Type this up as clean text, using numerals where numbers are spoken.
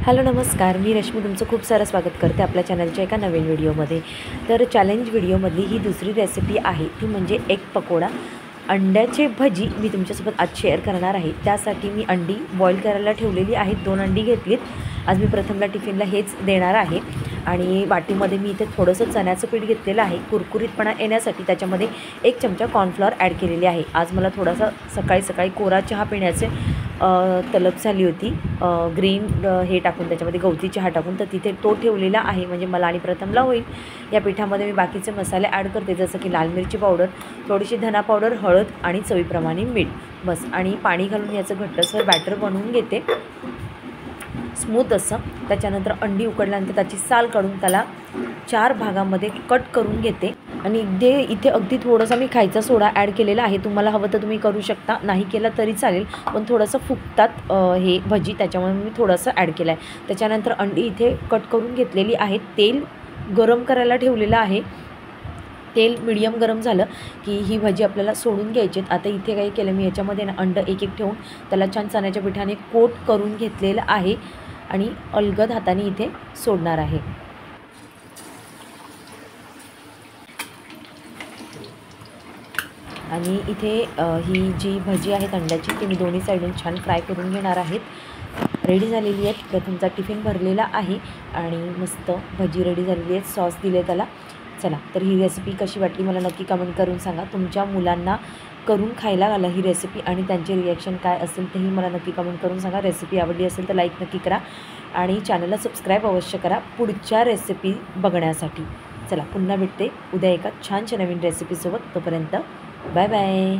Hello नमस्कार, मी रश्मी तुमचं खूप सारं स्वागत करते आपल्या चॅनलच्या एका नवीन व्हिडिओमध्ये। तर चॅलेंज व्हिडिओमधली ही दुसरी रेसिपी आहे, ती म्हणजे एग पकोडा अंड्याची भजी मी तुमच्यासोबत आज शेअर करणार आहे। त्यासाठी मी अंडी बॉईल करायला ठेवलेली आहेत, 2 अंडी घेतलीत। आज मी प्रथमला टिफिनला हेच देणार आहे आणि वाटीमध्ये मी इथे थोडंसं चण्याचं पीठ घेतलेलं आहे कुरकुरीतपणा येण्यासाठी। त्याच्यामध्ये 1 चमचा कॉर्नफ्लॉवर ॲड केलेली आहे। आज मला थोडासा सकाळी कोरा चहा पिण्याचे तलब झाली होती, ग्रीन हे टाकून त्याच्यामध्ये गवती चहा टाकून, तर तिथे तो ठेवलेला आहे म्हणजे मला आणि प्रथमला होईल। या पिठामध्ये मी बाकीचे मसाले ॲड करते, जसं की लाल मिरची पावडर, थोडीशी धना पावडर, हळद आणि चवीप्रमाणे मीठ बस। आणि पाणी घालून याचं घट्टसर बॅटर बनवून घेते स्मूथ असं। त्याच्यानंतर अंडी उकडल्यानंतर त्याची साल काढून त्याला 4 भागामध्ये कट करून घेते आणि इथे अगदी थोडासा मी खायचा सोडा ॲड केलेला आहे। तुम्हाला हवं तर तुम्ही करू शकता, नाही केला तरी चालेल, पण थोडंसं फुगतात हे भजी, त्याच्यामुळे मी थोडंसं ॲड केलं आहे। त्याच्यानंतर अंडी इथे कट करून घेतलेली आहेत, तेल गरम करायला ठेवलेलं आहे। तेल मीडियम गरम झालं की ही भजी आपल्याला सोडून घ्यायची। आता इथे काय केलं मी, याच्यामध्ये ना अंड एक ठेवून त्याला छान चण्याच्या पिठाने कोट करून घेतलेलं आहे आणि अलगद हाताने इथे सोडणार आहे। आणि इथे ही जी भजी आहेत अंड्याची, ती मी दोन्ही साईडून छान फ्राय करून घेणार आहेत। रेडी झालेली आहेत, प्रथमचा टिफिन भरलेला आहे आणि मस्त भजी रेडी झालेली आहेत, सॉस दिले त्याला। चला, तर ही रेसिपी कशी वाटली मला नक्की कमेंट करून सांगा। तुमच्या मुलांना करून खायला घाला ही रेसिपी आणि त्यांचे रिॲक्शन काय असेल तेही मला नक्की कमेंट करून सांगा। रेसिपी आवडली असेल तर लाईक नक्की करा आणि चॅनलला सबस्क्राईब अवश्य करा पुढच्या रेसिपी बघण्यासाठी। चला, पुन्हा भेटते उद्या एका छानशा नवीन रेसिपीसोबत। तोपर्यंत बाय बाय।